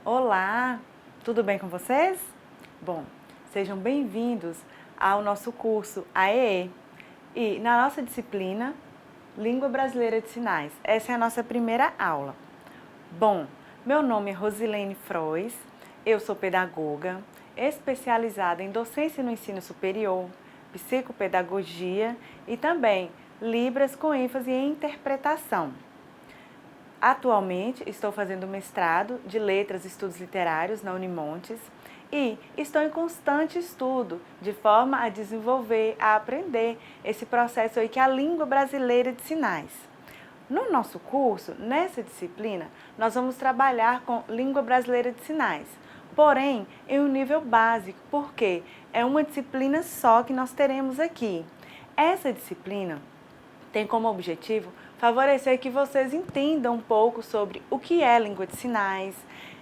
Olá, tudo bem com vocês? Bom, sejam bem-vindos ao nosso curso AEE e na nossa disciplina Língua Brasileira de Sinais. Essa é a nossa primeira aula. Bom, meu nome é Rosilene Frois, eu sou pedagoga, especializada em docência no ensino superior, psicopedagogia e também Libras com ênfase em interpretação. Atualmente estou fazendo mestrado de Letras e Estudos Literários na Unimontes e estou em constante estudo de forma a desenvolver, a aprender esse processo aí que é a língua brasileira de sinais. No nosso curso, nessa disciplina, nós vamos trabalhar com língua brasileira de sinais, porém em um nível básico, porque é uma disciplina só que nós teremos aqui. Essa disciplina tem como objetivo favorecer que vocês entendam um pouco sobre o que é língua de sinais,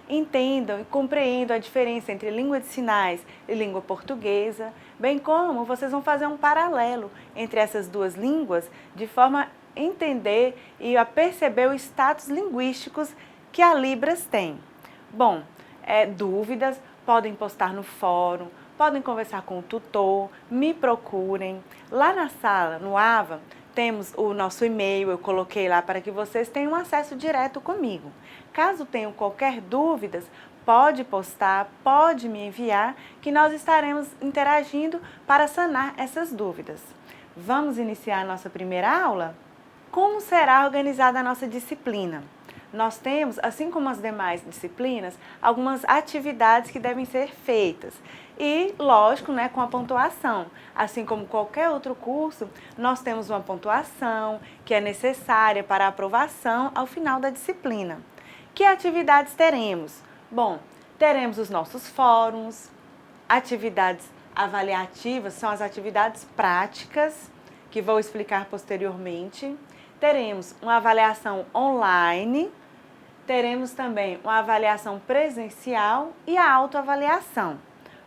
entendam e compreendam a diferença entre língua de sinais e língua portuguesa, bem como vocês vão fazer um paralelo entre essas duas línguas de forma a entender e a perceber os status linguísticos que a Libras tem. Bom, dúvidas podem postar no fórum, podem conversar com o tutor, me procurem. Lá na sala, no AVA, temos o nosso e-mail, eu coloquei lá para que vocês tenham acesso direto comigo. Caso tenham qualquer dúvidas, pode postar, pode me enviar, que nós estaremos interagindo para sanar essas dúvidas. Vamos iniciar a nossa primeira aula? Como será organizada a nossa disciplina? Nós temos, assim como as demais disciplinas, algumas atividades que devem ser feitas. E, lógico, com a pontuação. Assim como qualquer outro curso, nós temos uma pontuação que é necessária para a aprovação ao final da disciplina. Que atividades teremos? Bom, teremos os nossos fóruns, atividades avaliativas, são as atividades práticas, que vou explicar posteriormente. Teremos uma avaliação online, teremos também uma avaliação presencial e a autoavaliação.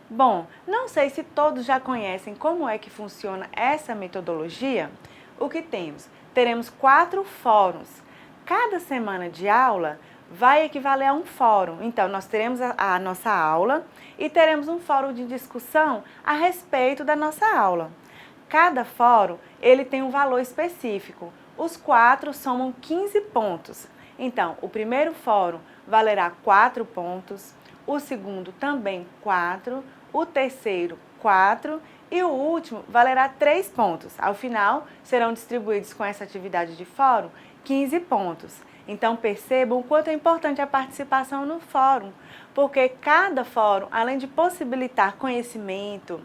Bom, não sei se todos já conhecem como é que funciona essa metodologia. O que temos? Teremos 4 fóruns. Cada semana de aula vai equivaler a um fórum. Então, nós teremos a nossa aula e teremos um fórum de discussão a respeito da nossa aula. Cada fórum, ele tem um valor específico. Os 4 somam 15 pontos. Então, o primeiro fórum valerá 4 pontos, o segundo também 4, o terceiro 4 e o último valerá 3 pontos. Ao final, serão distribuídos com essa atividade de fórum 15 pontos. Então, percebam o quanto é importante a participação no fórum, porque cada fórum, além de possibilitar conhecimento,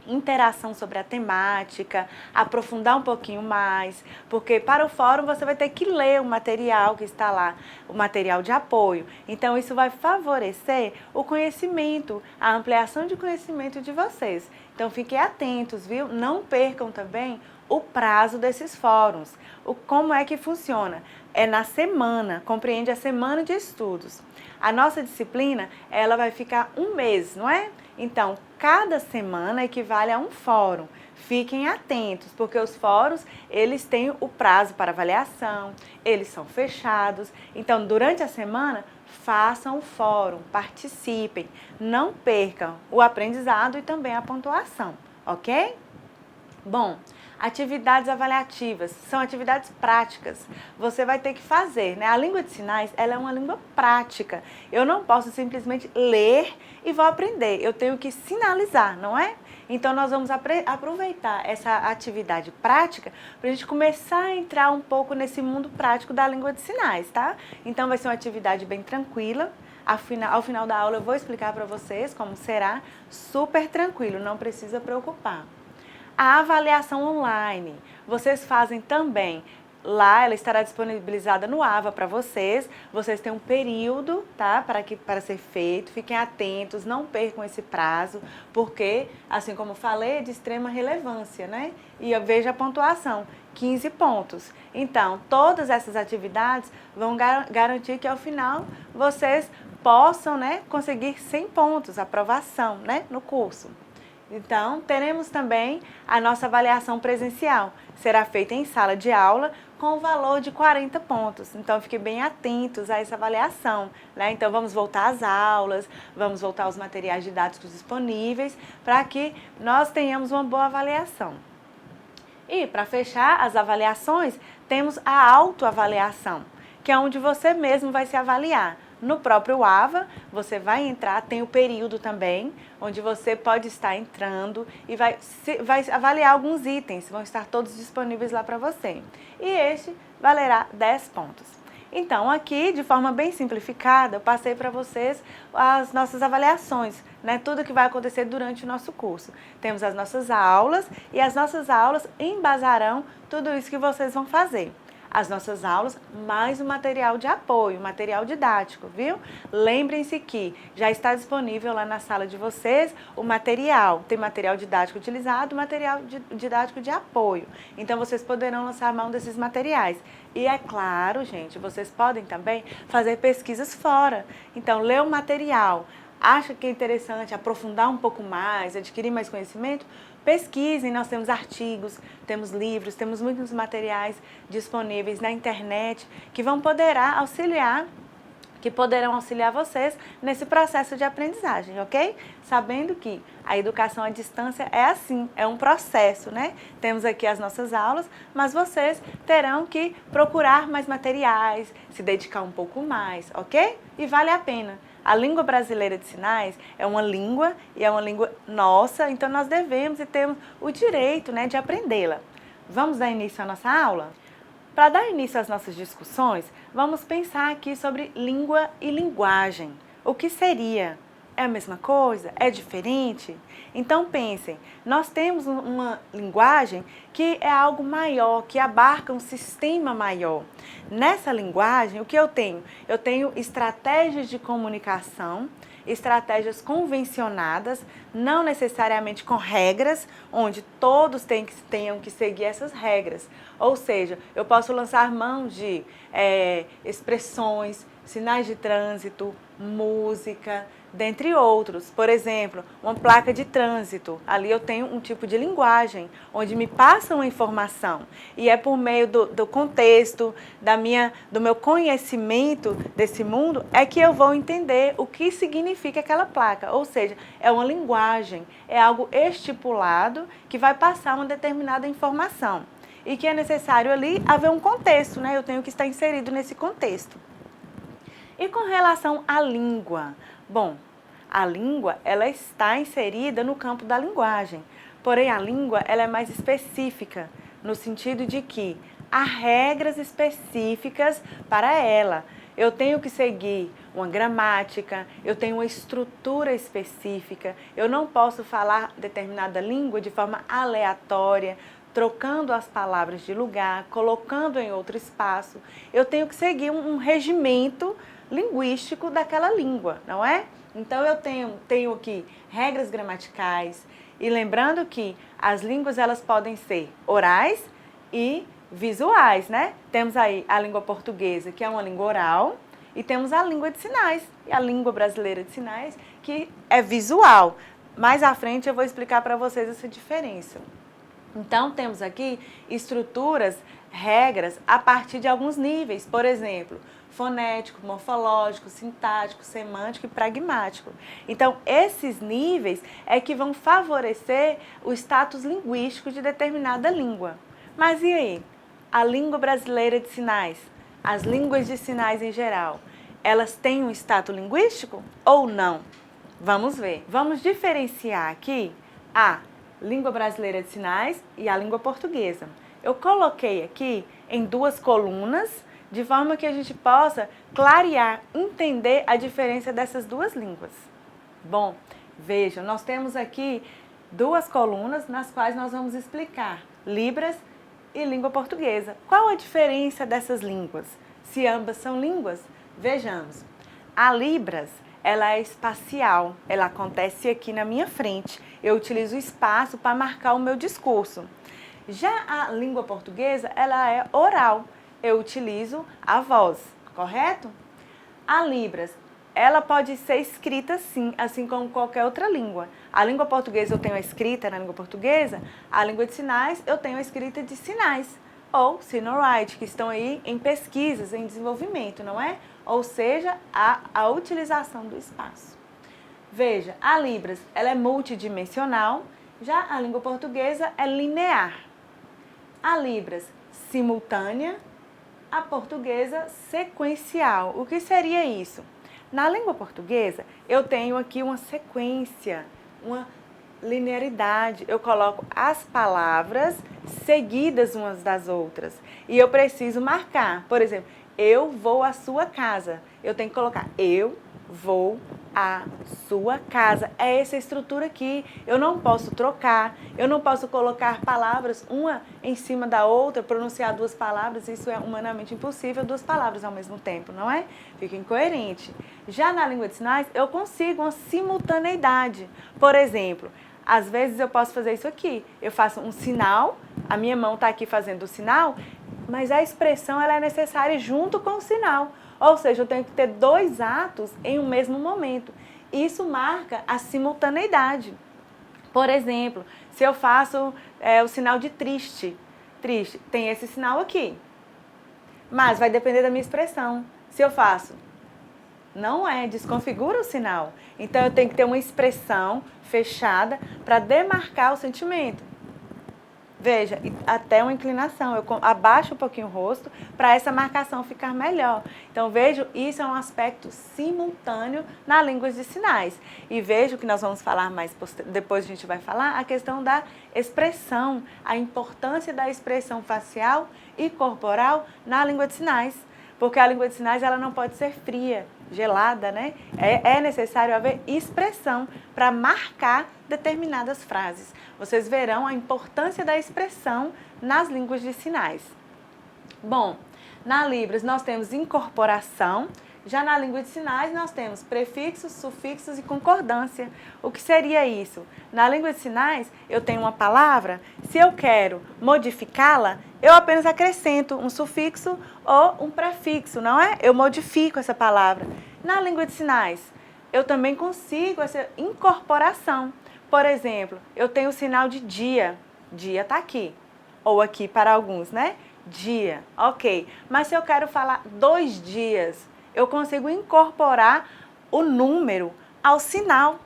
interação sobre a temática, aprofundar um pouquinho mais, porque para o fórum você vai ter que ler o material que está lá, o material de apoio. Então isso vai favorecer o conhecimento, a ampliação de conhecimento de vocês. Então fiquem atentos, viu? Não percam também o prazo desses fóruns. Como é que funciona? É na semana, compreende a semana de estudos. A nossa disciplina, ela vai ficar um mês, não é? Então, cada semana equivale a um fórum. Fiquem atentos, porque os fóruns, eles têm o prazo para avaliação, eles são fechados. Então, durante a semana, façam o fórum, participem, não percam o aprendizado e também a pontuação, ok? Bom, atividades avaliativas são atividades práticas. Você vai ter que fazer, A língua de sinais, ela é uma língua prática. Eu não posso simplesmente ler e vou aprender. Eu tenho que sinalizar, não é? Então, nós vamos aproveitar essa atividade prática para a gente começar a entrar um pouco nesse mundo prático da língua de sinais, tá? Então, vai ser uma atividade bem tranquila. Ao final da aula, eu vou explicar para vocês como será. Super tranquilo, não precisa preocupar. A avaliação online, vocês fazem também. Lá ela estará disponibilizada no AVA para vocês. Vocês têm um período, tá? Para ser feito. Fiquem atentos, não percam esse prazo, porque, assim como eu falei, é de extrema relevância, né? E eu vejo a pontuação, 15 pontos. Então, todas essas atividades vão garantir que ao final vocês possam, conseguir 100 pontos, aprovação, no curso. Então, teremos também a nossa avaliação presencial. Será feita em sala de aula com o valor de 40 pontos. Então, fiquem bem atentos a essa avaliação, né? Então, vamos voltar às aulas, vamos voltar aos materiais didáticos disponíveis para que nós tenhamos uma boa avaliação. E, para fechar as avaliações, temos a autoavaliação, que é onde você mesmo vai se avaliar. No próprio AVA, você vai entrar, tem o período também, onde você pode estar entrando e vai avaliar alguns itens, vão estar todos disponíveis lá para você. E este valerá 10 pontos. Então, aqui, de forma bem simplificada, eu passei para vocês as nossas avaliações, né? Tudo que vai acontecer durante o nosso curso. Temos as nossas aulas e as nossas aulas embasarão tudo isso que vocês vão fazer. As nossas aulas, mais o material de apoio, material didático, viu? Lembrem-se que já está disponível lá na sala de vocês o material. Tem material didático utilizado, material didático de apoio. Então, vocês poderão lançar mão desses materiais. E é claro, gente, vocês podem também fazer pesquisas fora. Então, ler o material. Acha que é interessante aprofundar um pouco mais, adquirir mais conhecimento? Pesquisem, nós temos artigos, temos livros, temos muitos materiais disponíveis na internet que poderão auxiliar vocês nesse processo de aprendizagem, ok? Sabendo que a educação à distância é assim, é um processo, né? Temos aqui as nossas aulas, mas vocês terão que procurar mais materiais, se dedicar um pouco mais, ok? E vale a pena. A língua brasileira de sinais é uma língua e é uma língua nossa, então nós devemos e temos o direito, né, de aprendê-la. Vamos dar início à nossa aula? Para dar início às nossas discussões, vamos pensar aqui sobre língua e linguagem. O que seria? É a mesma coisa? É diferente? Então pensem, nós temos uma linguagem que é algo maior, que abarca um sistema maior. Nessa linguagem, o que eu tenho? Eu tenho estratégias de comunicação, estratégias convencionadas, não necessariamente com regras, onde todos tenham que seguir essas regras. Ou seja, eu posso lançar mão de expressões, sinais de trânsito, música, dentre outros. Por exemplo, uma placa de trânsito. Ali eu tenho um tipo de linguagem, onde me passa uma informação. E é por meio do contexto, do meu conhecimento desse mundo, é que eu vou entender o que significa aquela placa. Ou seja, é uma linguagem, é algo estipulado que vai passar uma determinada informação. E que é necessário ali haver um contexto, né? Eu tenho que estar inserido nesse contexto. E com relação à língua? Bom, a língua, ela está inserida no campo da linguagem. Porém, a língua, ela é mais específica, no sentido de que há regras específicas para ela. Eu tenho que seguir uma gramática, eu tenho uma estrutura específica, eu não posso falar determinada língua de forma aleatória, trocando as palavras de lugar, colocando em outro espaço. Eu tenho que seguir um regimento linguístico daquela língua, não é? Então, eu tenho aqui regras gramaticais e lembrando que as línguas elas podem ser orais e visuais, né? Temos aí a língua portuguesa, que é uma língua oral, e temos a língua de sinais, e a língua brasileira de sinais, que é visual. Mais à frente eu vou explicar para vocês essa diferença. Então, temos aqui estruturas, regras, a partir de alguns níveis. Por exemplo, fonético, morfológico, sintático, semântico e pragmático. Então, esses níveis é que vão favorecer o status linguístico de determinada língua. Mas e aí? A língua brasileira de sinais, as línguas de sinais em geral, elas têm um status linguístico ou não? Vamos ver. Vamos diferenciar aqui a língua brasileira de sinais e a língua portuguesa. Eu coloquei aqui em duas colunas, de forma que a gente possa clarear, entender a diferença dessas duas línguas. Bom, vejam, nós temos aqui duas colunas nas quais nós vamos explicar Libras e língua portuguesa. Qual a diferença dessas línguas? Se ambas são línguas, vejamos. A Libras, ela é espacial, ela acontece aqui na minha frente. Eu utilizo o espaço para marcar o meu discurso. Já a língua portuguesa, ela é oral. Eu utilizo a voz, correto? A Libras, ela pode ser escrita sim, assim como qualquer outra língua. A língua portuguesa eu tenho a escrita na língua portuguesa, a língua de sinais eu tenho a escrita de sinais. ou Sinorite, que estão aí em pesquisas, em desenvolvimento, não é? Ou seja, a utilização do espaço. Veja, a Libras, ela é multidimensional, já a língua portuguesa é linear. A Libras, simultânea, a portuguesa, sequencial. O que seria isso? Na língua portuguesa, eu tenho aqui uma sequência, uma linearidade. Eu coloco as palavras seguidas umas das outras. E eu preciso marcar. Por exemplo, eu vou à sua casa. Eu tenho que colocar eu vou à sua casa. É essa estrutura aqui. Eu não posso trocar, eu não posso colocar palavras uma em cima da outra, pronunciar duas palavras, isso é humanamente impossível, duas palavras ao mesmo tempo, não é? Fica incoerente. Já na língua de sinais, eu consigo uma simultaneidade. Por exemplo, às vezes eu posso fazer isso aqui. Eu faço um sinal, a minha mão está aqui fazendo o sinal, mas a expressão ela é necessária junto com o sinal. Ou seja, eu tenho que ter dois atos em um mesmo momento. Isso marca a simultaneidade. Por exemplo, se eu faço o sinal de triste, tem esse sinal aqui. Mas vai depender da minha expressão. Se eu faço, desconfigura o sinal. Então eu tenho que ter uma expressão fechada para demarcar o sentimento. Veja, até uma inclinação, eu abaixo um pouquinho o rosto para essa marcação ficar melhor. Então, vejo, isso é um aspecto simultâneo na língua de sinais. E vejo que nós vamos falar mais, depois a gente vai falar, a questão da expressão, a importância da expressão facial e corporal na língua de sinais. Porque a língua de sinais ela não pode ser fria, gelada, né? É necessário haver expressão para marcar determinadas frases. Vocês verão a importância da expressão nas línguas de sinais. Bom, na Libras nós temos incorporação, já na língua de sinais nós temos prefixos, sufixos e concordância. O que seria isso? Na língua de sinais eu tenho uma palavra, se eu quero modificá-la, eu apenas acrescento um sufixo ou um prefixo, não é? Eu modifico essa palavra. Na língua de sinais, eu também consigo essa incorporação. Por exemplo, eu tenho o sinal de dia. Dia está aqui. Ou aqui para alguns, né? Dia, ok. Mas se eu quero falar 2 dias, eu consigo incorporar o número ao sinal.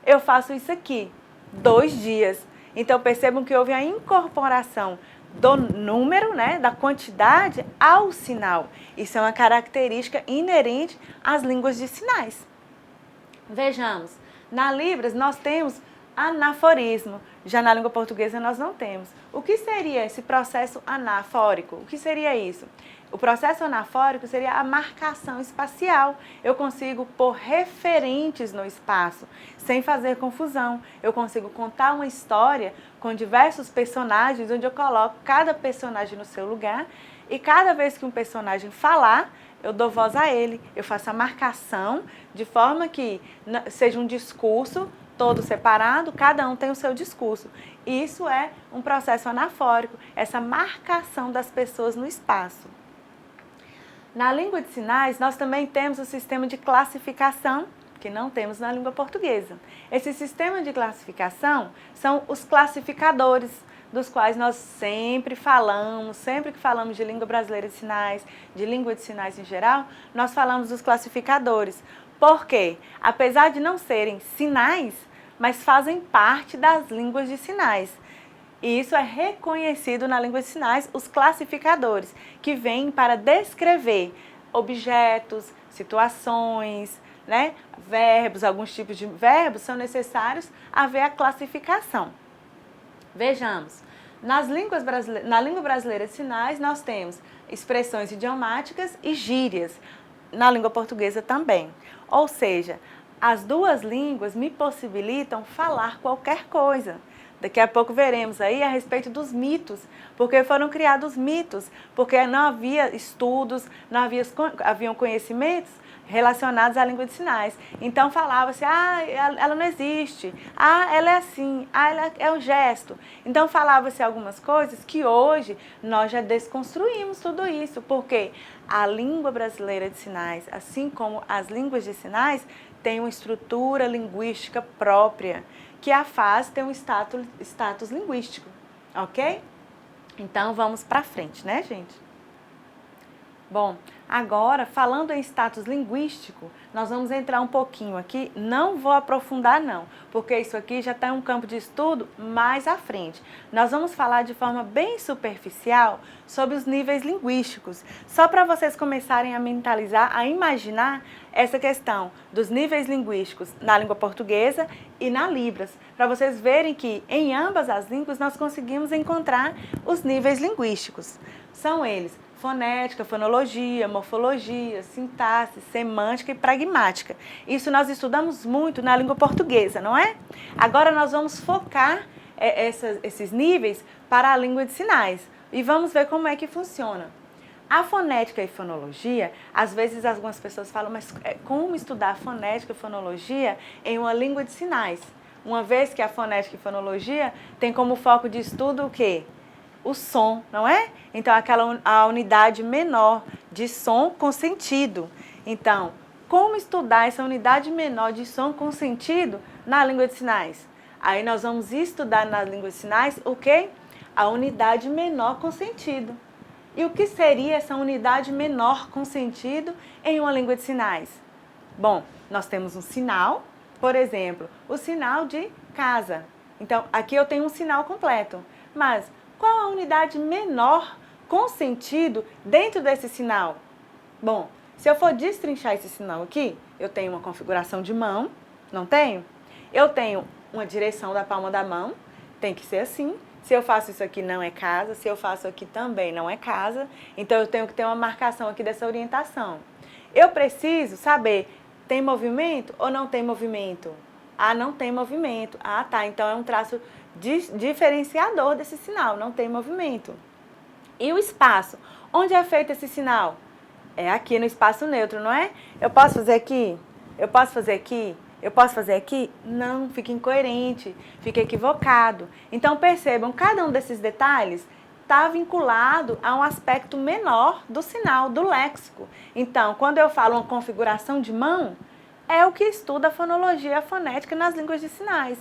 Eu faço isso aqui, 2 dias. Então percebam que houve a incorporação do número, né, da quantidade ao sinal. Isso é uma característica inerente às línguas de sinais. Vejamos, na Libras nós temos anaforismo, já na língua portuguesa nós não temos. O que seria esse processo anafórico? O que seria isso? O processo anafórico seria a marcação espacial. Eu consigo pôr referentes no espaço, sem fazer confusão. Eu consigo contar uma história com diversos personagens, onde eu coloco cada personagem no seu lugar, e cada vez que um personagem falar, eu dou voz a ele. Eu faço a marcação de forma que seja um discurso todo separado, cada um tem o seu discurso. Isso é um processo anafórico, essa marcação das pessoas no espaço. Na língua de sinais, nós também temos o sistema de classificação, que não temos na língua portuguesa. Esse sistema de classificação são os classificadores, dos quais nós sempre que falamos de língua brasileira de sinais, de língua de sinais em geral, nós falamos dos classificadores. Por quê? Apesar de não serem sinais, mas fazem parte das línguas de sinais. E isso é reconhecido na língua de sinais, os classificadores, que vêm para descrever objetos, situações, né? Verbos, alguns tipos de verbos são necessários haver a classificação. Vejamos, na língua brasileira de sinais nós temos expressões idiomáticas e gírias, na língua portuguesa também. Ou seja, as duas línguas me possibilitam falar qualquer coisa. Daqui a pouco veremos aí a respeito dos mitos, porque foram criados mitos, porque não havia estudos, não haviam conhecimentos relacionados à língua de sinais. Então falava-se, ela não existe, ela é assim, ela é um gesto. Então falava-se algumas coisas que hoje nós já desconstruímos tudo isso, porque a língua brasileira de sinais, assim como as línguas de sinais, tem uma estrutura linguística própria, que a faz ter um status linguístico, ok? Então, vamos para frente, né, gente? Bom, agora, falando em status linguístico, nós vamos entrar um pouquinho aqui, não vou aprofundar não, porque isso aqui já está em um campo de estudo mais à frente. Nós vamos falar de forma bem superficial sobre os níveis linguísticos, só para vocês começarem a mentalizar, a imaginar essa questão dos níveis linguísticos na língua portuguesa e na Libras, para vocês verem que em ambas as línguas nós conseguimos encontrar os níveis linguísticos. São eles: fonética, fonologia, morfologia, sintaxe, semântica e pragmática. Isso nós estudamos muito na língua portuguesa, não é? Agora nós vamos focar esses níveis para a língua de sinais e vamos ver como é que funciona. A fonética e fonologia, às vezes algumas pessoas falam, mas como estudar fonética e fonologia em uma língua de sinais? Uma vez que a fonética e fonologia tem como foco de estudo o quê? O som, não é? Então, a unidade menor de som com sentido. Então, como estudar essa unidade menor de som com sentido na língua de sinais? Aí nós vamos estudar na língua de sinais o quê? A unidade menor com sentido. E o que seria essa unidade menor com sentido em uma língua de sinais? Bom, nós temos um sinal, por exemplo, o sinal de casa. Então, aqui eu tenho um sinal completo, mas qual a unidade menor com sentido dentro desse sinal? Bom, se eu for destrinchar esse sinal aqui, eu tenho uma configuração de mão, não tenho? Eu tenho uma direção da palma da mão, tem que ser assim. Se eu faço isso aqui não é casa, se eu faço aqui também não é casa, então eu tenho que ter uma marcação aqui dessa orientação. Eu preciso saber, tem movimento ou não tem movimento? Ah, não tem movimento. Ah, tá, então é um traço diferenciador desse sinal, não tem movimento. E o espaço? Onde é feito esse sinal? É aqui no espaço neutro, não é? Eu posso fazer aqui? Eu posso fazer aqui? Eu posso fazer aqui? Não, fica incoerente, fica equivocado. Então percebam, cada um desses detalhes está vinculado a um aspecto menor do sinal, do léxico. Então, quando eu falo uma configuração de mão, é o que estuda a fonologia e a fonética nas línguas de sinais.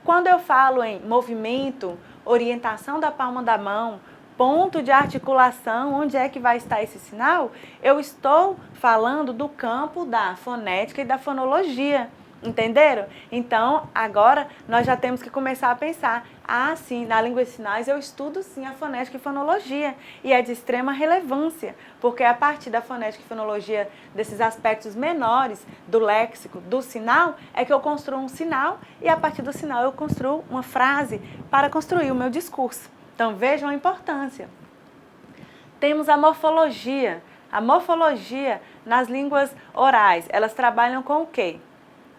Quando eu falo em movimento, orientação da palma da mão, ponto de articulação, onde é que vai estar esse sinal, eu estou falando do campo da fonética e da fonologia. Entenderam? Então, agora nós já temos que começar a pensar, sim, na língua de sinais eu estudo sim a fonética e fonologia, e é de extrema relevância, porque a partir da fonética e fonologia, desses aspectos menores do léxico, do sinal, é que eu construo um sinal, e a partir do sinal eu construo uma frase para construir o meu discurso. Então, vejam a importância. Temos a morfologia. A morfologia nas línguas orais, elas trabalham com o quê?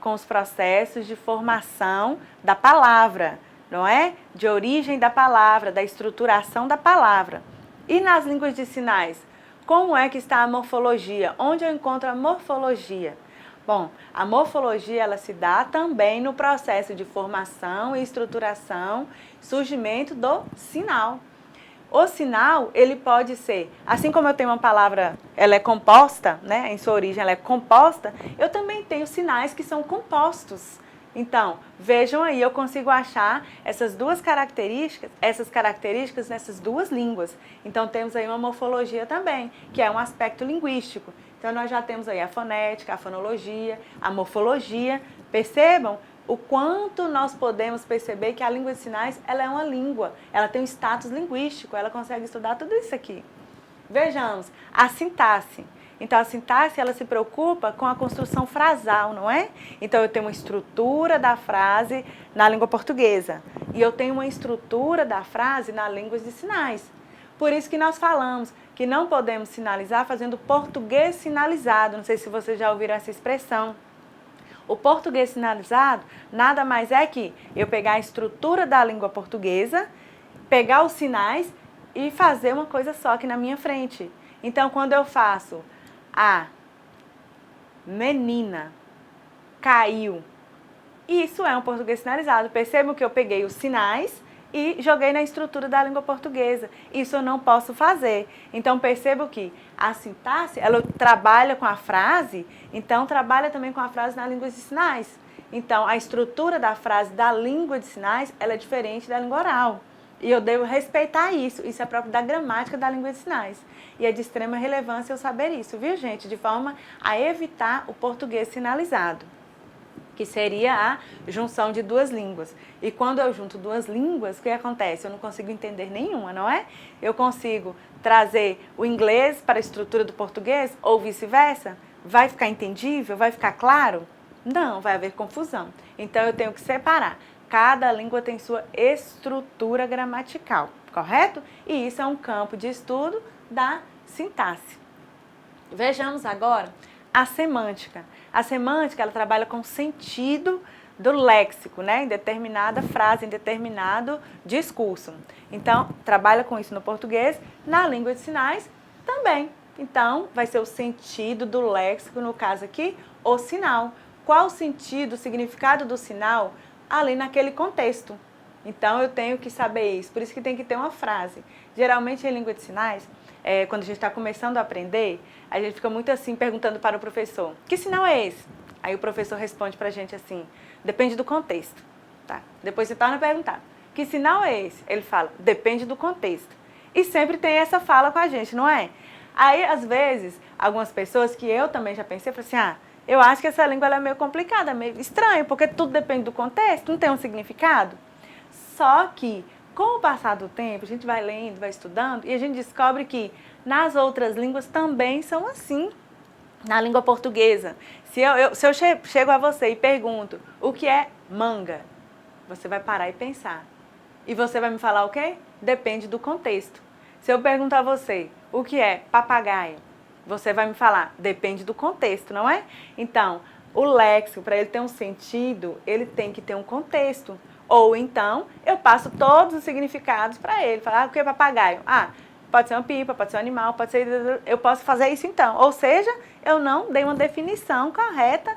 Com os processos de formação da palavra, não é? De origem da palavra, da estruturação da palavra. E nas línguas de sinais, como é que está a morfologia? Onde eu encontro a morfologia? Bom, a morfologia ela se dá também no processo de formação e estruturação, surgimento do sinal. O sinal, ele pode ser, assim como eu tenho uma palavra, ela é composta, né? Em sua origem ela é composta, eu também tenho sinais que são compostos. Então, vejam aí, eu consigo achar essas características nessas duas línguas. Então, temos aí uma morfologia também, que é um aspecto linguístico. Então, nós já temos aí a fonética, a fonologia, a morfologia. Percebam o quanto nós podemos perceber que a língua de sinais, ela é uma língua, ela tem um status linguístico, ela consegue estudar tudo isso aqui. Vejamos, a sintaxe. Então, a sintaxe, ela se preocupa com a construção frasal, não é? Então, eu tenho uma estrutura da frase na língua portuguesa e eu tenho uma estrutura da frase na língua de sinais. Por isso que nós falamos que não podemos sinalizar fazendo português sinalizado. Não sei se vocês já ouviram essa expressão. O português sinalizado nada mais é que eu pegar a estrutura da língua portuguesa, pegar os sinais e fazer uma coisa só aqui na minha frente. Então, quando eu faço a menina caiu, isso é um português sinalizado. Percebam que eu peguei os sinais e joguei na estrutura da língua portuguesa. Isso eu não posso fazer. Então, percebo que a sintaxe, ela trabalha com a frase, então trabalha também com a frase na língua de sinais. Então, a estrutura da frase da língua de sinais, ela é diferente da língua oral. E eu devo respeitar isso. Isso é próprio da gramática da língua de sinais. E é de extrema relevância eu saber isso, viu, gente? De forma a evitar o português sinalizado, que seria a junção de duas línguas. E quando eu junto duas línguas, o que acontece? Eu não consigo entender nenhuma, não é? Eu consigo trazer o inglês para a estrutura do português ou vice-versa? Vai ficar entendível? Vai ficar claro? Não, vai haver confusão. Então eu tenho que separar. Cada língua tem sua estrutura gramatical, correto? E isso é um campo de estudo da sintaxe. Vejamos agora a semântica. A semântica, ela trabalha com o sentido do léxico, né? Em determinada frase, em determinado discurso. Então, trabalha com isso no português, na língua de sinais também. Então, vai ser o sentido do léxico, no caso aqui, o sinal. Qual o sentido, o significado do sinal ali naquele contexto? Então, eu tenho que saber isso. Por isso que tem que ter uma frase. Geralmente, em língua de sinais, quando a gente está começando a aprender, a gente fica muito assim, perguntando para o professor, que sinal é esse? Aí o professor responde para a gente assim, depende do contexto. Tá? Depois você torna a perguntar, que sinal é esse? Ele fala, depende do contexto. E sempre tem essa fala com a gente, não é? Aí, às vezes, algumas pessoas que eu também já pensei, eu falei assim, eu acho que essa língua ela é meio complicada, meio estranha, porque tudo depende do contexto, não tem um significado. Só que, com o passar do tempo, a gente vai lendo, vai estudando, e a gente descobre que nas outras línguas também são assim. Na língua portuguesa, se eu chego a você e pergunto o que é manga, você vai parar e pensar. E você vai me falar o quê? Depende do contexto. Se eu perguntar a você o que é papagaio, você vai me falar, depende do contexto, não é? Então, o léxico, para ele ter um sentido, ele tem que ter um contexto. Ou então, eu passo todos os significados para ele. Falar, o que é papagaio? Pode ser uma pipa, pode ser um animal, pode ser... Eu posso fazer isso então. Ou seja, eu não dei uma definição correta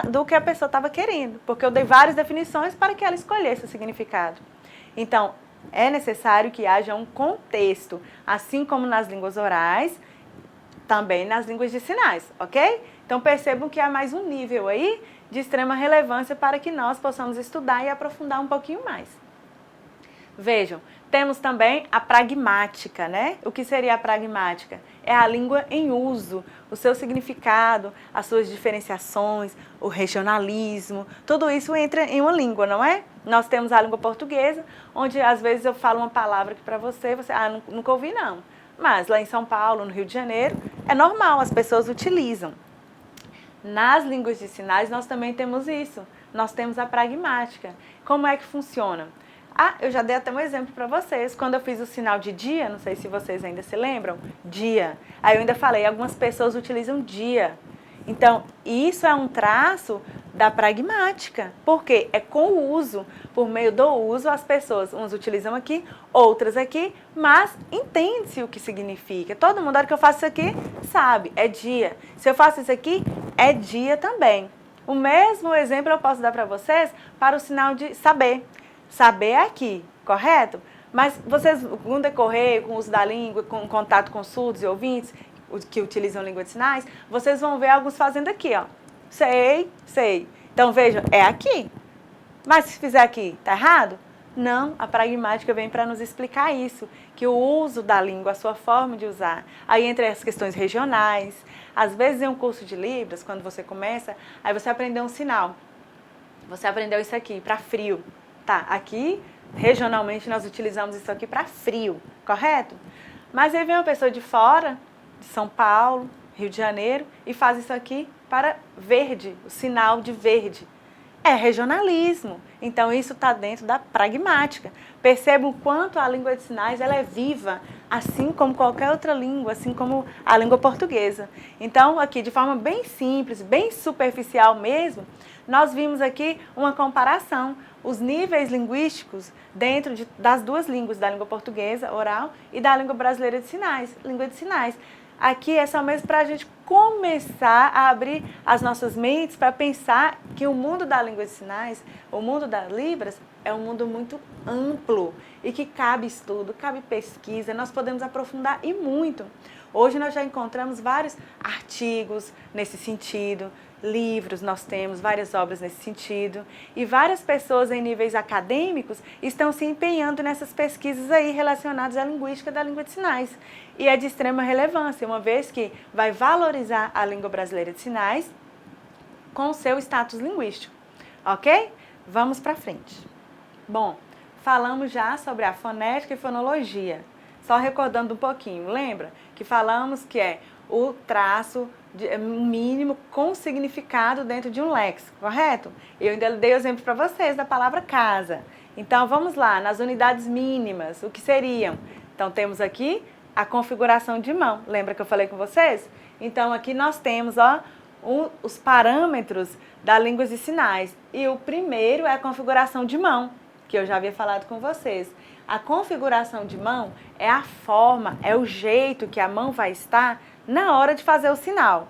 do que a pessoa estava querendo. Porque eu dei várias definições para que ela escolhesse o significado. Então, é necessário que haja um contexto. Assim como nas línguas orais, também nas línguas de sinais, ok? Então, percebam que há mais um nível aí de extrema relevância para que nós possamos estudar e aprofundar um pouquinho mais. Vejam, temos também a pragmática, né? O que seria a pragmática? É a língua em uso, o seu significado, as suas diferenciações, o regionalismo, tudo isso entra em uma língua, não é? Nós temos a língua portuguesa, onde às vezes eu falo uma palavra aqui para você, nunca ouvi não. Mas lá em São Paulo, no Rio de Janeiro, é normal, as pessoas utilizam. Nas línguas de sinais, nós também temos isso. Nós temos a pragmática. Como é que funciona? Eu já dei até um exemplo para vocês. Quando eu fiz o sinal de dia, não sei se vocês ainda se lembram, dia. Aí eu ainda falei, algumas pessoas utilizam dia. Então, isso é um traço da pragmática. Porque é com o uso, por meio do uso, as pessoas, umas utilizam aqui, outras aqui, mas entende-se o que significa. Todo mundo, na hora que eu faço isso aqui, sabe, é dia. Se eu faço isso aqui, é dia também. O mesmo exemplo eu posso dar para vocês para o sinal de saber. Saber é aqui, correto? Mas vocês, com o decorrer, com o uso da língua, com contato com surdos e ouvintes, que utilizam língua de sinais, vocês vão ver alguns fazendo aqui, ó. Sei, sei. Então, vejam, é aqui. Mas se fizer aqui, tá errado? Não, a pragmática vem para nos explicar isso, que o uso da língua, a sua forma de usar, aí entre as questões regionais, às vezes em um curso de Libras, quando você começa, aí você aprendeu um sinal. Você aprendeu isso aqui, para frio. Tá, aqui, regionalmente, nós utilizamos isso aqui para frio, correto? Mas aí vem uma pessoa de fora, de São Paulo, Rio de Janeiro, e faz isso aqui para verde, o sinal de verde. É regionalismo. Então, isso está dentro da pragmática. Percebam o quanto a língua de sinais ela é viva, assim como qualquer outra língua, assim como a língua portuguesa. Então, aqui, de forma bem simples, bem superficial mesmo, nós vimos aqui uma comparação, os níveis linguísticos dentro das duas línguas, da língua portuguesa, oral, e da língua brasileira de sinais, língua de sinais. Aqui é só mesmo para a gente começar a abrir as nossas mentes para pensar que o mundo da língua de sinais, o mundo das Libras, é um mundo muito amplo e que cabe estudo, cabe pesquisa, nós podemos aprofundar e muito. Hoje nós já encontramos vários artigos nesse sentido, livros, nós temos várias obras nesse sentido, e várias pessoas em níveis acadêmicos estão se empenhando nessas pesquisas aí relacionadas à linguística da língua de sinais. E é de extrema relevância, uma vez que vai valorizar a língua brasileira de sinais com o seu status linguístico, ok? Vamos para frente. Bom, falamos já sobre a fonética e fonologia. Só recordando um pouquinho, lembra que falamos que é o traço mínimo com significado dentro de um léxico, correto? Eu ainda dei o exemplo para vocês da palavra casa. Então, vamos lá, nas unidades mínimas, o que seriam? Então, temos aqui a configuração de mão. Lembra que eu falei com vocês? Então, aqui nós temos, ó, os parâmetros da língua de sinais. E o primeiro é a configuração de mão, que eu já havia falado com vocês. A configuração de mão é a forma, é o jeito que a mão vai estar na hora de fazer o sinal.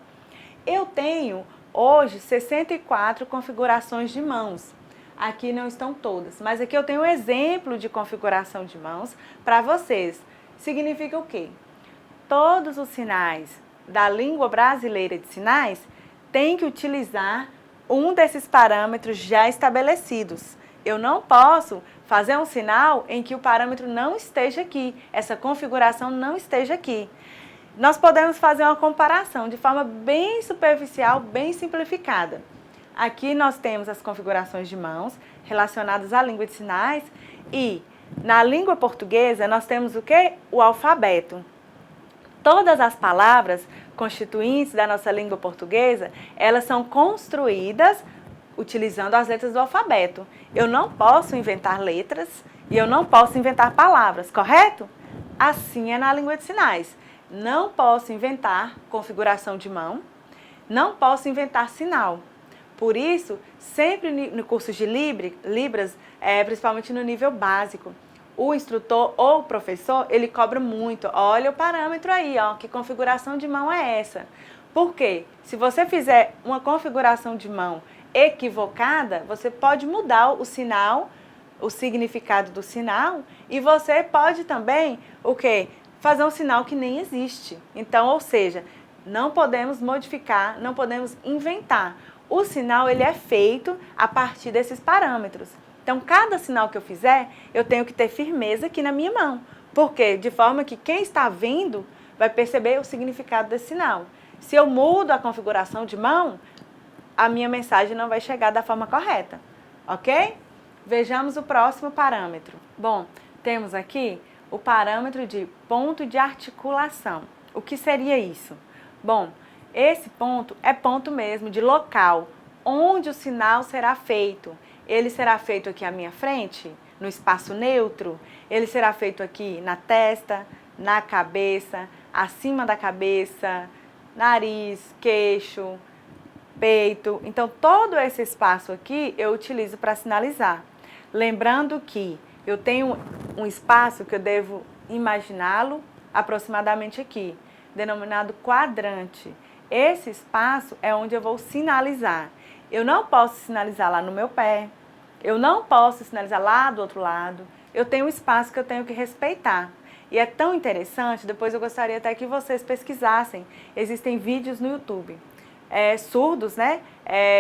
Eu tenho hoje 64 configurações de mãos. Aqui não estão todas, mas aqui eu tenho um exemplo de configuração de mãos para vocês. Significa o quê? Todos os sinais da língua brasileira de sinais têm que utilizar um desses parâmetros já estabelecidos. Eu não posso fazer um sinal em que o parâmetro não esteja aqui, essa configuração não esteja aqui. Nós podemos fazer uma comparação de forma bem superficial, bem simplificada. Aqui nós temos as configurações de mãos relacionadas à língua de sinais e na língua portuguesa nós temos o quê? O alfabeto. Todas as palavras constituintes da nossa língua portuguesa, elas são construídas utilizando as letras do alfabeto. Eu não posso inventar letras e eu não posso inventar palavras, correto? Assim é na língua de sinais. Não posso inventar configuração de mão, não posso inventar sinal. Por isso, sempre no curso de Libras, principalmente no nível básico, o instrutor ou o professor, ele cobra muito. Olha o parâmetro aí, ó, que configuração de mão é essa? Por quê? Se você fizer uma configuração de mão equivocada, você pode mudar o sinal, o significado do sinal, e você pode também, o quê? Fazer um sinal que nem existe. Então, ou seja, não podemos modificar, não podemos inventar. O sinal, ele é feito a partir desses parâmetros. Então, cada sinal que eu fizer, eu tenho que ter firmeza aqui na minha mão. Por quê? De forma que quem está vendo vai perceber o significado desse sinal. Se eu mudo a configuração de mão, a minha mensagem não vai chegar da forma correta, ok? Vejamos o próximo parâmetro. Bom, temos aqui o parâmetro de ponto de articulação. O que seria isso? Bom, esse ponto é ponto mesmo de local, onde o sinal será feito. Ele será feito aqui à minha frente, no espaço neutro, ele será feito aqui na testa, na cabeça, acima da cabeça, nariz, queixo, peito. Então, todo esse espaço aqui eu utilizo para sinalizar. Lembrando que eu tenho um espaço que eu devo imaginá-lo aproximadamente aqui, denominado quadrante. Esse espaço é onde eu vou sinalizar. Eu não posso sinalizar lá no meu pé, eu não posso sinalizar lá do outro lado. Eu tenho um espaço que eu tenho que respeitar. E é tão interessante, depois eu gostaria até que vocês pesquisassem. Existem vídeos no YouTube, surdos, né?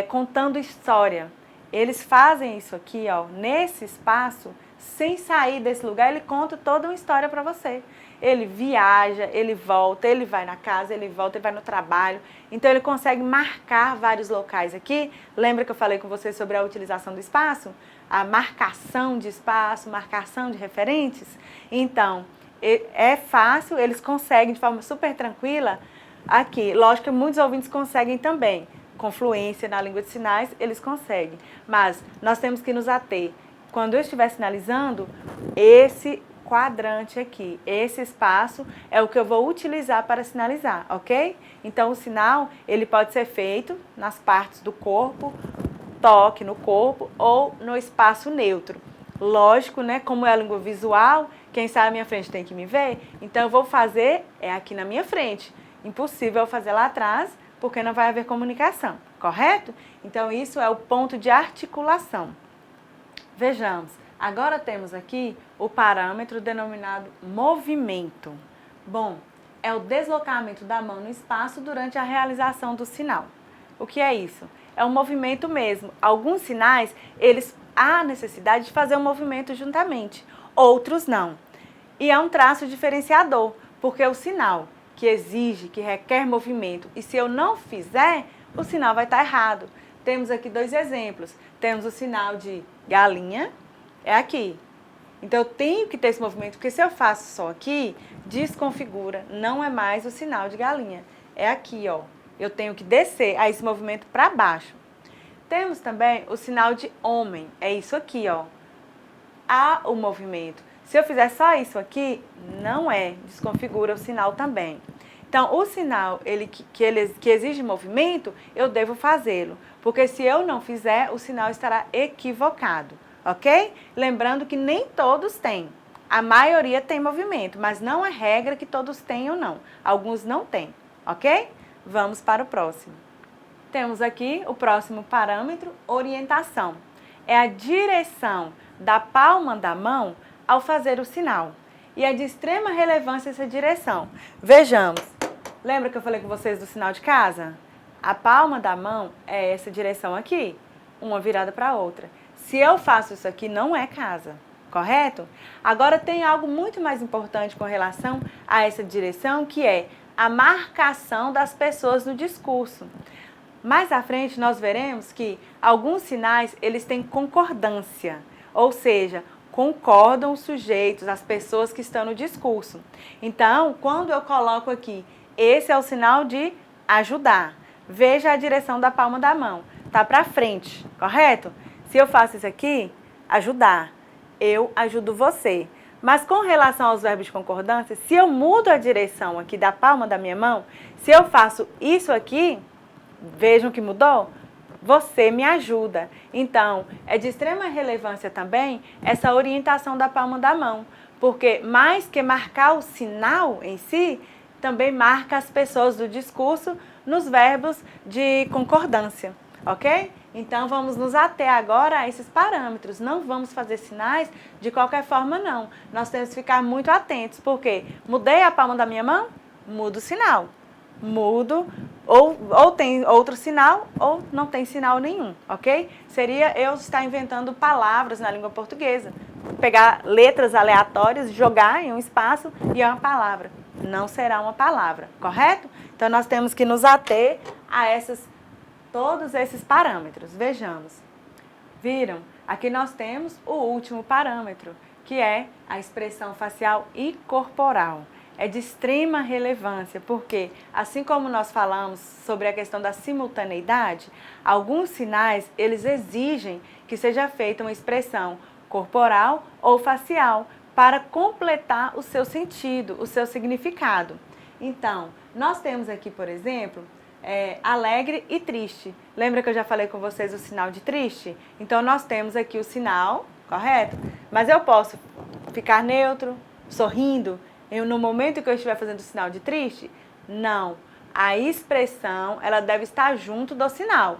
Contando história. Eles fazem isso aqui, ó, nesse espaço, sem sair desse lugar, ele conta toda uma história para você. Ele viaja, ele volta, ele vai na casa, ele volta, ele vai no trabalho. Então, ele consegue marcar vários locais aqui. Lembra que eu falei com vocês sobre a utilização do espaço? A marcação de espaço, marcação de referentes? Então, é fácil, eles conseguem de forma super tranquila aqui. Lógico que muitos ouvintes conseguem também. Com fluência na língua de sinais, eles conseguem. Mas nós temos que nos ater. Quando eu estiver sinalizando, esse quadrante aqui, esse espaço é o que eu vou utilizar para sinalizar, ok? Então, o sinal, ele pode ser feito nas partes do corpo, toque no corpo ou no espaço neutro. Lógico, né? Como é a língua visual, quem está à minha frente tem que me ver, então eu vou fazer aqui na minha frente. Impossível eu fazer lá atrás, porque não vai haver comunicação, correto? Então, isso é o ponto de articulação. Vejamos, agora temos aqui o parâmetro denominado movimento. Bom, é o deslocamento da mão no espaço durante a realização do sinal. O que é isso? É um movimento mesmo. Alguns sinais, há necessidade de fazer um movimento juntamente, outros não. E é um traço diferenciador, porque o sinal que exige, que requer movimento, e se eu não fizer, o sinal vai estar errado. Temos aqui 2 exemplos. Temos o sinal de galinha, é aqui. Então eu tenho que ter esse movimento, porque se eu faço só aqui, desconfigura, não é mais o sinal de galinha. É aqui, ó. Eu tenho que descer a esse movimento para baixo. Temos também o sinal de homem, é isso aqui, ó. Há o movimento. Se eu fizer só isso aqui, não é, desconfigura o sinal também. Então, o sinal que exige movimento, eu devo fazê-lo, porque se eu não fizer, o sinal estará equivocado, ok? Lembrando que nem todos têm. A maioria tem movimento, mas não é regra que todos tenham, não. Alguns não têm, ok? Vamos para o próximo. Temos aqui o próximo parâmetro, orientação. É a direção da palma da mão ao fazer o sinal. E é de extrema relevância essa direção. Vejamos. Lembra que eu falei com vocês do sinal de casa? A palma da mão é essa direção aqui, uma virada para a outra. Se eu faço isso aqui, não é casa, correto? Agora tem algo muito mais importante com relação a essa direção, que é a marcação das pessoas no discurso. Mais à frente nós veremos que alguns sinais eles têm concordância, ou seja, concordam os sujeitos, as pessoas que estão no discurso. Então, quando eu coloco aqui, esse é o sinal de ajudar. Veja a direção da palma da mão, tá para frente, correto? Se eu faço isso aqui, ajudar, eu ajudo você. Mas com relação aos verbos de concordância, se eu mudo a direção aqui da palma da minha mão, se eu faço isso aqui, vejam que mudou? Você me ajuda. Então, é de extrema relevância também essa orientação da palma da mão, porque mais que marcar o sinal em si, também marca as pessoas do discurso nos verbos de concordância, ok? Então, vamos nos ater agora a esses parâmetros. Não vamos fazer sinais de qualquer forma, não. Nós temos que ficar muito atentos, porque mudei a palma da minha mão, mudo o sinal. Mudo, ou tem outro sinal, ou não tem sinal nenhum, ok? Seria eu estar inventando palavras na língua portuguesa. Pegar letras aleatórias, jogar em um espaço e é uma palavra. Não será uma palavra, correto? Então, nós temos que nos ater a todos esses parâmetros. Vejamos. Viram? Aqui nós temos o último parâmetro, que é a expressão facial e corporal. É de extrema relevância, porque, assim como nós falamos sobre a questão da simultaneidade, alguns sinais, eles exigem que seja feita uma expressão corporal ou facial para completar o seu sentido, o seu significado. Então, nós temos aqui, por exemplo, alegre e triste. Lembra que eu já falei com vocês o sinal de triste? Então, nós temos aqui o sinal, correto? Mas eu posso ficar neutro, sorrindo, no momento que eu estiver fazendo o sinal de triste? Não. A expressão, ela deve estar junto do sinal.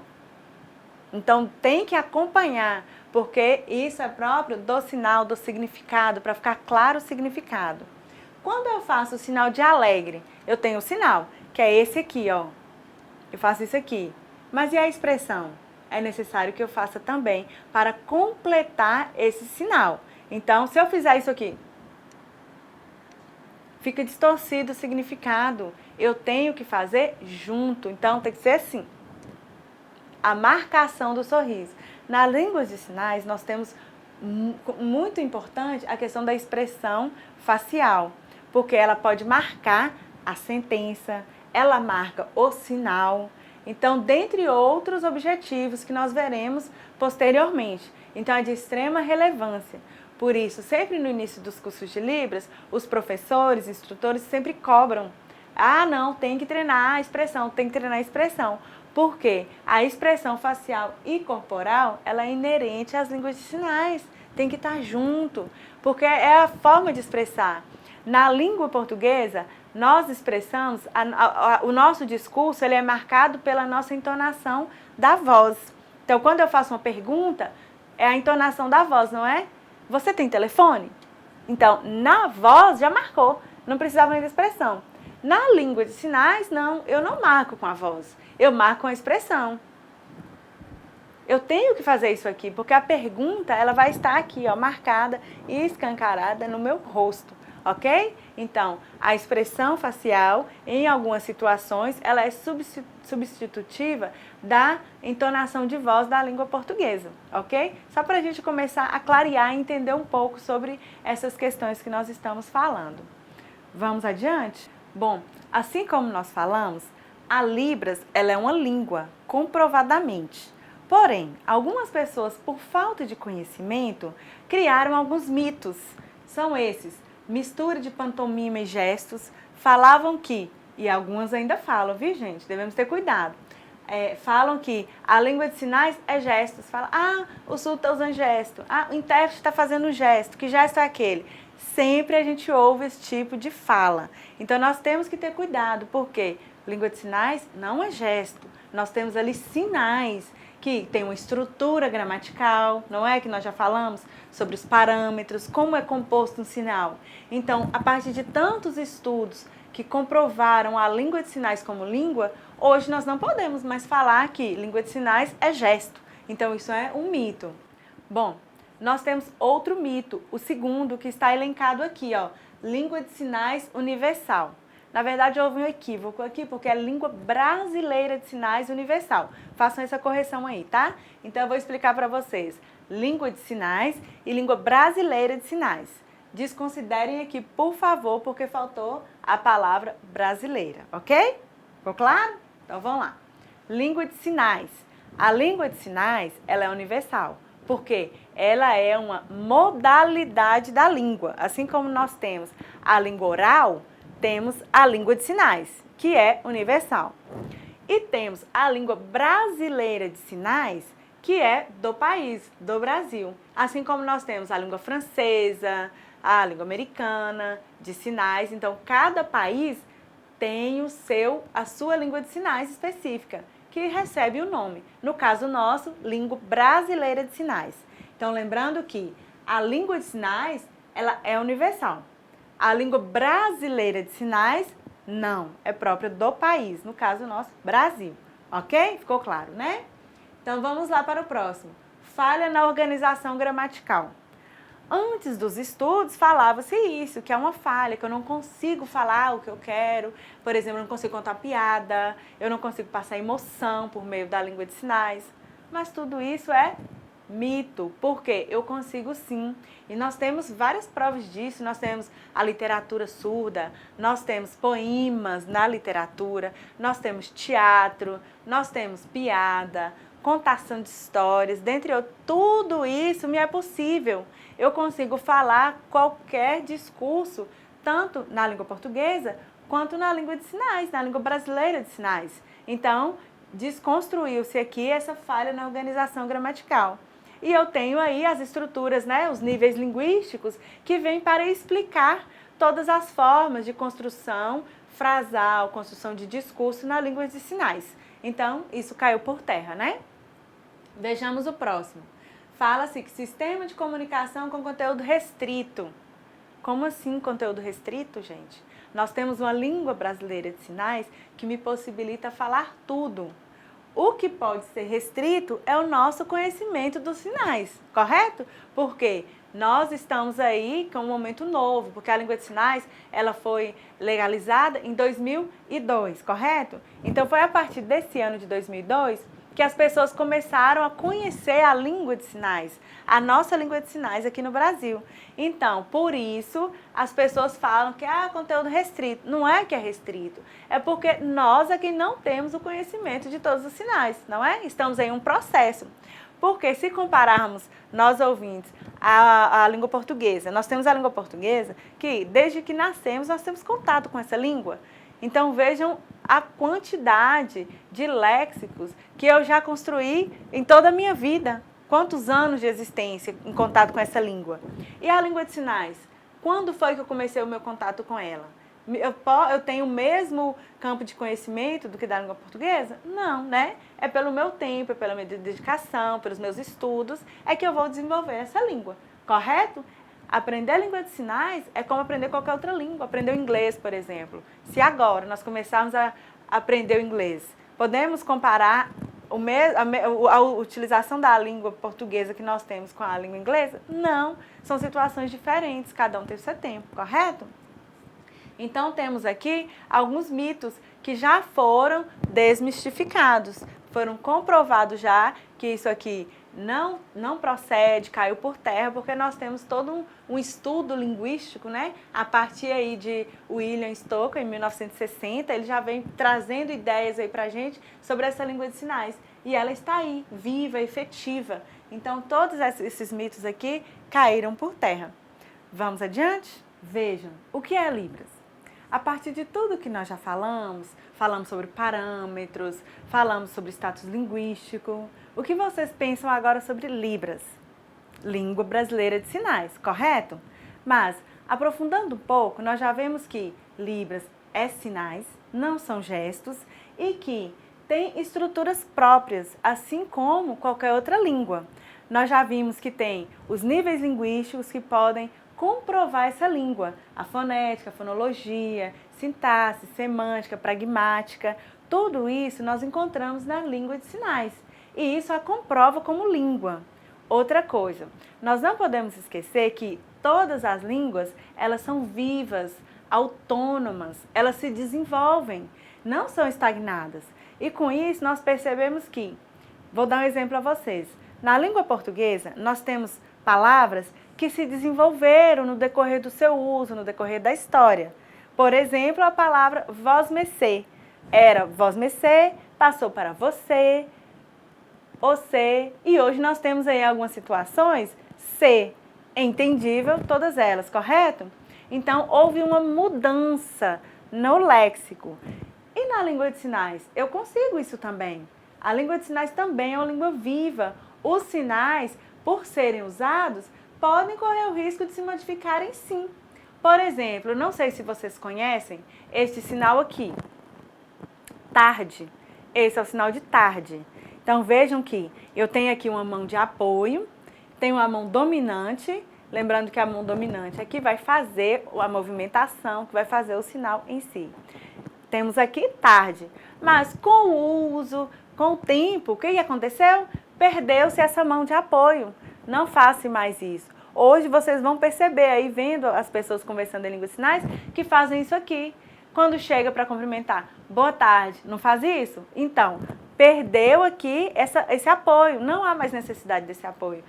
Então, tem que acompanhar, porque isso é próprio do sinal, do significado, para ficar claro o significado. Quando eu faço o sinal de alegre, eu tenho o sinal, que é esse aqui, ó. Eu faço isso aqui. Mas e a expressão? É necessário que eu faça também para completar esse sinal. Então, se eu fizer isso aqui, fica distorcido o significado. Eu tenho que fazer junto. Então, tem que ser assim. A marcação do sorriso. Na língua de sinais, nós temos muito importante a questão da expressão facial, porque ela pode marcar a sentença, ela marca o sinal. Então, dentre outros objetivos que nós veremos posteriormente. Então, é de extrema relevância. Por isso, sempre no início dos cursos de Libras, os professores, instrutores sempre cobram. Ah, não, tem que treinar a expressão, tem que treinar a expressão. Por quê? A expressão facial e corporal, ela é inerente às línguas de sinais. Tem que estar junto, porque é a forma de expressar. Na língua portuguesa, nós expressamos, o nosso discurso ele é marcado pela nossa entonação da voz. Então, quando eu faço uma pergunta, é a entonação da voz, não é? Você tem telefone? Então, na voz já marcou, não precisava nem da expressão. Na língua de sinais, não, eu não marco com a voz, eu marco com a expressão. Eu tenho que fazer isso aqui, porque a pergunta ela vai estar aqui, ó, marcada e escancarada no meu rosto, ok? Então, a expressão facial, em algumas situações, ela é substitutiva da entonação de voz da língua portuguesa, ok? Só para a gente começar a clarear e entender um pouco sobre essas questões que nós estamos falando. Vamos adiante? Bom, assim como nós falamos, a Libras ela é uma língua, comprovadamente. Porém, algumas pessoas, por falta de conhecimento, criaram alguns mitos. São esses: mistura de pantomima e gestos. Falavam que, e algumas ainda falam, viu gente? Devemos ter cuidado. Falam que a língua de sinais é gestos. Fala, o surdo está usando gesto. O intérprete está fazendo gesto. Que gesto é aquele? Sempre a gente ouve esse tipo de fala. Então, nós temos que ter cuidado, porque língua de sinais não é gesto. Nós temos ali sinais que tem uma estrutura gramatical, não é? Que nós já falamos sobre os parâmetros, como é composto um sinal. Então, a partir de tantos estudos que comprovaram a língua de sinais como língua, hoje nós não podemos mais falar que língua de sinais é gesto. Então, isso é um mito. Bom, nós temos outro mito, o segundo, que está elencado aqui, ó, língua de sinais universal. Na verdade, houve um equívoco aqui, porque é língua brasileira de sinais universal. Façam essa correção aí, tá? Então, eu vou explicar para vocês. Língua de sinais e língua brasileira de sinais. Desconsiderem aqui, por favor, porque faltou a palavra brasileira, ok? Ficou claro? Então, vamos lá. Língua de sinais. A língua de sinais, ela é universal, porque ela é uma modalidade da língua. Assim como nós temos a língua oral, temos a língua de sinais, que é universal. E temos a língua brasileira de sinais, que é do país, do Brasil. Assim como nós temos a língua francesa, a língua americana de sinais. Então, cada país tem a sua língua de sinais específica, que recebe o nome. No caso nosso, língua brasileira de sinais. Então, lembrando que a língua de sinais, ela é universal. A língua brasileira de sinais, não, é própria do país, no caso nosso, Brasil. Ok? Ficou claro, né? Então, vamos lá para o próximo. Falha na organização gramatical. Antes dos estudos, falava-se isso, que é uma falha, que eu não consigo falar o que eu quero. Por exemplo, eu não consigo contar piada, eu não consigo passar emoção por meio da língua de sinais. Mas tudo isso é mito, porque eu consigo sim. E nós temos várias provas disso. Nós temos a literatura surda, nós temos poemas na literatura, nós temos teatro, nós temos piada, contação de histórias, dentre outros. Tudo isso me é possível. Eu consigo falar qualquer discurso, tanto na língua portuguesa, quanto na língua de sinais, na língua brasileira de sinais. Então, desconstruiu-se aqui essa falha na organização gramatical. E eu tenho aí as estruturas, né, os níveis linguísticos, que vêm para explicar todas as formas de construção frasal, construção de discurso na língua de sinais. Então, isso caiu por terra, né? Vejamos o próximo. Fala-se que sistema de comunicação com conteúdo restrito. Como assim conteúdo restrito, gente? Nós temos uma língua brasileira de sinais que me possibilita falar tudo. O que pode ser restrito é o nosso conhecimento dos sinais, correto? Porque nós estamos aí com um momento novo, porque a língua de sinais ela foi legalizada em 2002, correto? Então foi a partir desse ano de 2002 que as pessoas começaram a conhecer a língua de sinais, a nossa língua de sinais aqui no Brasil. Então, por isso, as pessoas falam que é conteúdo restrito. Não é que é restrito, é porque nós aqui não temos o conhecimento de todos os sinais, não é? Estamos em um processo. Porque se compararmos nós ouvintes a língua portuguesa, nós temos a língua portuguesa que desde que nascemos nós temos contato com essa língua. Então vejam a quantidade de léxicos que eu já construí em toda a minha vida. Quantos anos de existência em contato com essa língua? E a língua de sinais? Quando foi que eu comecei o meu contato com ela? Eu tenho o mesmo campo de conhecimento do que da língua portuguesa? Não, né? É pelo meu tempo, é pela minha dedicação, pelos meus estudos, é que eu vou desenvolver essa língua, correto? aprender a língua de sinais é como aprender qualquer outra língua, aprender o inglês, por exemplo. Se agora nós começarmos a aprender o inglês, podemos comparar a utilização da língua portuguesa que nós temos com a língua inglesa? Não, são situações diferentes, cada um tem o seu tempo, correto? Então temos aqui alguns mitos que já foram desmistificados, foram comprovados já que isso aqui não procede, caiu por terra, porque nós temos todo um estudo linguístico, né? A partir aí de William Stoker, em 1960, ele já vem trazendo ideias aí pra gente sobre essa língua de sinais. E ela está aí, viva, efetiva. Então, todos esses mitos aqui caíram por terra. Vamos adiante? Vejam, o que é Libras? A partir de tudo que nós já falamos sobre parâmetros, falamos sobre status linguístico. O que vocês pensam agora sobre Libras? Língua brasileira de sinais, correto? Mas, aprofundando um pouco, nós já vemos que Libras é sinais, não são gestos, e que tem estruturas próprias, assim como qualquer outra língua. Nós já vimos que tem os níveis linguísticos que podem comprovar essa língua, a fonética, a fonologia, sintaxe, semântica, pragmática, tudo isso nós encontramos na língua de sinais e isso a comprova como língua. Outra coisa, nós não podemos esquecer que todas as línguas, elas são vivas, autônomas, elas se desenvolvem, não são estagnadas. E com isso nós percebemos que, vou dar um exemplo a vocês, na língua portuguesa nós temos palavras que se desenvolveram no decorrer do seu uso, no decorrer da história. Por exemplo, a palavra vosmecê. Era vosmecê, passou para você, e hoje nós temos aí algumas situações, ser entendível, todas elas, correto? Então, houve uma mudança no léxico. E na língua de sinais? Eu consigo isso também. A língua de sinais também é uma língua viva. Os sinais, por serem usados, podem correr o risco de se modificarem sim. Por exemplo, não sei se vocês conhecem este sinal aqui, tarde. Esse é o sinal de tarde. Então vejam que eu tenho aqui uma mão de apoio, tenho uma mão dominante, lembrando que a mão dominante aqui vai fazer a movimentação, que vai fazer o sinal em si. Temos aqui tarde, mas com o uso, com o tempo, o que aconteceu? Perdeu-se essa mão de apoio. Não faça mais isso. Hoje vocês vão perceber aí, vendo as pessoas conversando em língua de sinais, que fazem isso aqui. Quando chega para cumprimentar, boa tarde, não faz isso? Então, perdeu aqui esse apoio, não há mais necessidade desse apoio.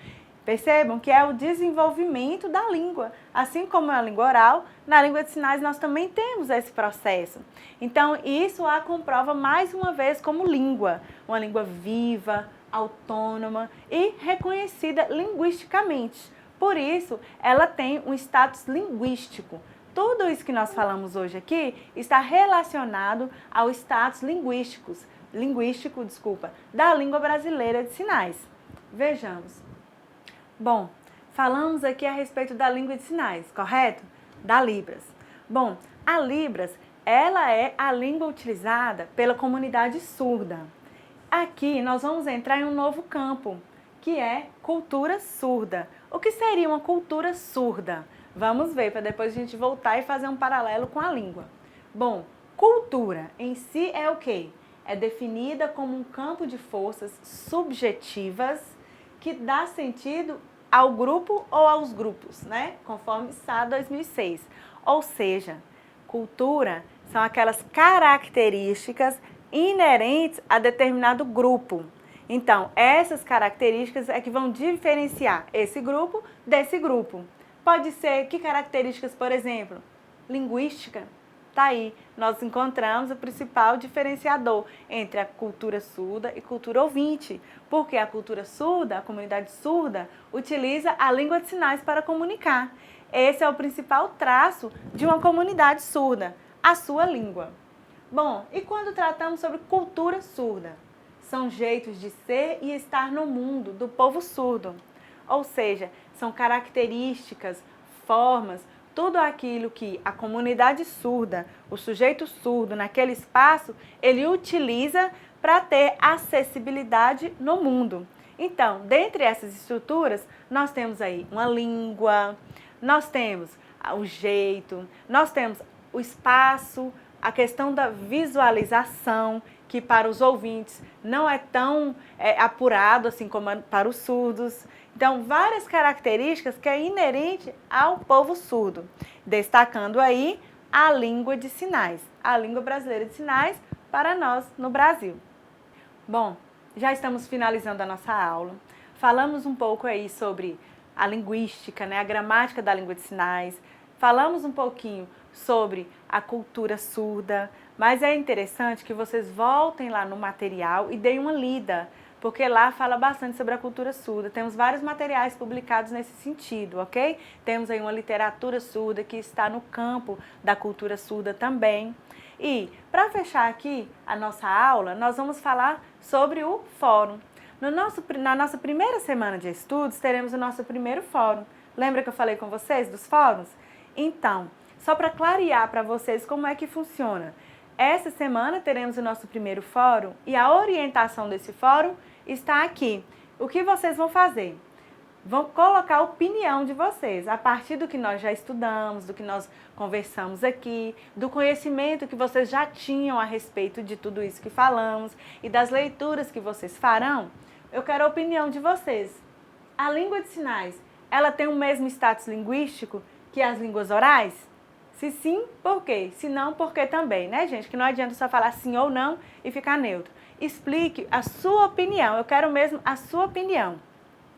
Percebam que é o desenvolvimento da língua. Assim como na língua oral, na língua de sinais nós também temos esse processo. Então, isso a comprova mais uma vez como língua. Uma língua viva, autônoma e reconhecida linguisticamente. Por isso, ela tem um status linguístico. Tudo isso que nós falamos hoje aqui está relacionado ao status linguístico, da língua brasileira de sinais. Vejamos. Bom, falamos aqui a respeito da língua de sinais, correto? Da Libras. Bom, a Libras, ela é a língua utilizada pela comunidade surda. Aqui nós vamos entrar em um novo campo, que é cultura surda. O que seria uma cultura surda? Vamos ver, para depois a gente voltar e fazer um paralelo com a língua. Bom, cultura em si é o quê? É definida como um campo de forças subjetivas que dá sentido ao grupo ou aos grupos, né? Conforme Sá 2006. Ou seja, cultura são aquelas características inerentes a determinado grupo. Então, essas características é que vão diferenciar esse grupo desse grupo. Pode ser, que características, por exemplo? Linguística. Tá aí, nós encontramos o principal diferenciador entre a cultura surda e cultura ouvinte. Porque a cultura surda, a comunidade surda, utiliza a língua de sinais para comunicar. Esse é o principal traço de uma comunidade surda, a sua língua. Bom, e quando tratamos sobre cultura surda? São jeitos de ser e estar no mundo do povo surdo. Ou seja, são características, formas, tudo aquilo que a comunidade surda, o sujeito surdo naquele espaço, ele utiliza para ter acessibilidade no mundo. Então, dentre essas estruturas, nós temos aí uma língua, nós temos o jeito, nós temos o espaço, a questão da visualização, que para os ouvintes não é tão apurado assim como para os surdos. Então, várias características que é inerente ao povo surdo, destacando aí a língua de sinais, a língua brasileira de sinais para nós no Brasil. Bom, já estamos finalizando a nossa aula. Falamos um pouco aí sobre a linguística, né, a gramática da língua de sinais. Falamos um pouquinho sobre a cultura surda, mas é interessante que vocês voltem lá no material e deem uma lida, porque lá fala bastante sobre a cultura surda. Temos vários materiais publicados nesse sentido, ok? Temos aí uma literatura surda que está no campo da cultura surda também. E, para fechar aqui a nossa aula, nós vamos falar sobre o fórum. Na nossa primeira semana de estudos, teremos o nosso primeiro fórum. Lembra que eu falei com vocês dos fóruns? Então, só para clarear para vocês como é que funciona. Essa semana teremos o nosso primeiro fórum e a orientação desse fórum está aqui. O que vocês vão fazer? Vão colocar a opinião de vocês, a partir do que nós já estudamos, do que nós conversamos aqui, do conhecimento que vocês já tinham a respeito de tudo isso que falamos e das leituras que vocês farão. Eu quero a opinião de vocês. A língua de sinais, ela tem o mesmo status linguístico que as línguas orais? Se sim, por quê? Se não, por quê também, né, gente? Que não adianta só falar sim ou não e ficar neutro. Explique a sua opinião, eu quero mesmo a sua opinião.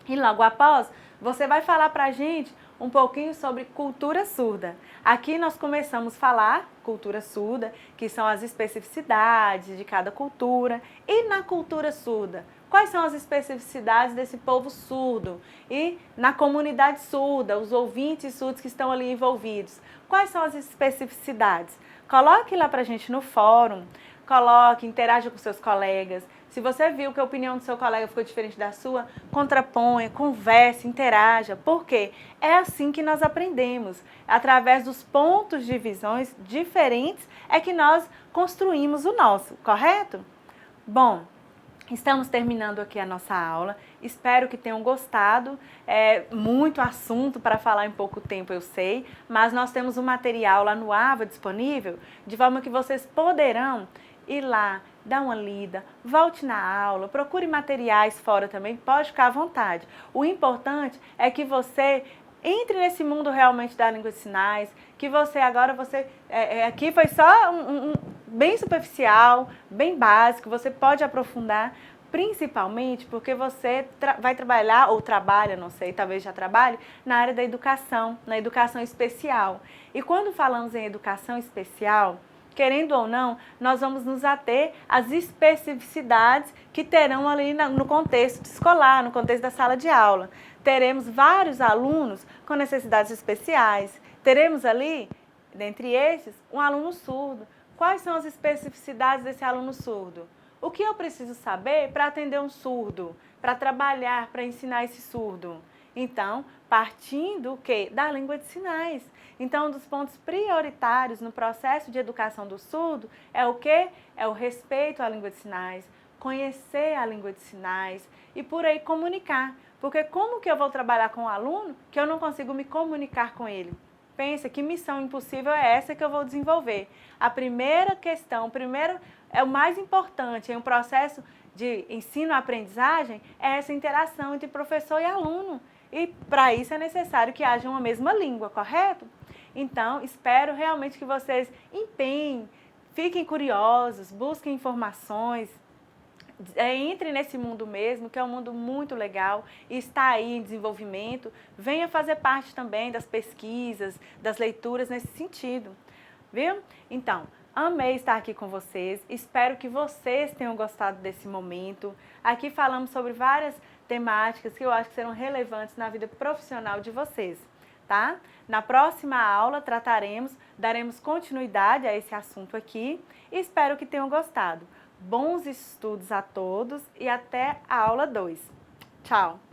E logo após, você vai falar pra gente um pouquinho sobre cultura surda. Aqui nós começamos a falar cultura surda, que são as especificidades de cada cultura. E na cultura surda, quais são as especificidades desse povo surdo? E na comunidade surda, os ouvintes surdos que estão ali envolvidos, quais são as especificidades? Coloque lá pra gente no fórum, coloque, interaja com seus colegas. Se você viu que a opinião do seu colega ficou diferente da sua, contraponha, converse, interaja. Por quê? É assim que nós aprendemos. Através dos pontos de visões diferentes é que nós construímos o nosso, correto? Bom, estamos terminando aqui a nossa aula. Espero que tenham gostado. É muito assunto para falar em pouco tempo, eu sei. Mas nós temos um material lá no AVA disponível, de forma que vocês poderão ir lá, dar uma lida, volte na aula, procure materiais fora também, pode ficar à vontade. O importante é que você entre nesse mundo realmente da língua de sinais, que você agora, aqui foi só bem superficial, bem básico, você pode aprofundar, principalmente porque você vai trabalhar, ou trabalha, não sei, talvez já trabalhe, na área da educação, na educação especial. E quando falamos em educação especial, querendo ou não, nós vamos nos ater às especificidades que terão ali no contexto escolar, no contexto da sala de aula. Teremos vários alunos com necessidades especiais. Teremos ali, dentre esses, um aluno surdo. Quais são as especificidades desse aluno surdo? O que eu preciso saber para atender um surdo, para trabalhar, para ensinar esse surdo? Então, partindo o quê? Da língua de sinais. Então, um dos pontos prioritários no processo de educação do surdo é o quê? É o respeito à língua de sinais, conhecer a língua de sinais e por aí comunicar. Porque como que eu vou trabalhar com um aluno que eu não consigo me comunicar com ele? Pensa, que missão impossível é essa que eu vou desenvolver? A primeira questão, é o mais importante em um processo de ensino-aprendizagem, é essa interação entre professor e aluno. E para isso é necessário que haja uma mesma língua, correto? Então, espero realmente que vocês empenhem, fiquem curiosos, busquem informações, entre nesse mundo mesmo, que é um mundo muito legal e está aí em desenvolvimento. Venha fazer parte também das pesquisas, das leituras nesse sentido, viu? Então, amei estar aqui com vocês, espero que vocês tenham gostado desse momento. Aqui falamos sobre várias temáticas que eu acho que serão relevantes na vida profissional de vocês, tá? Na próxima aula daremos continuidade a esse assunto aqui e espero que tenham gostado. Bons estudos a todos e até a aula 2. Tchau!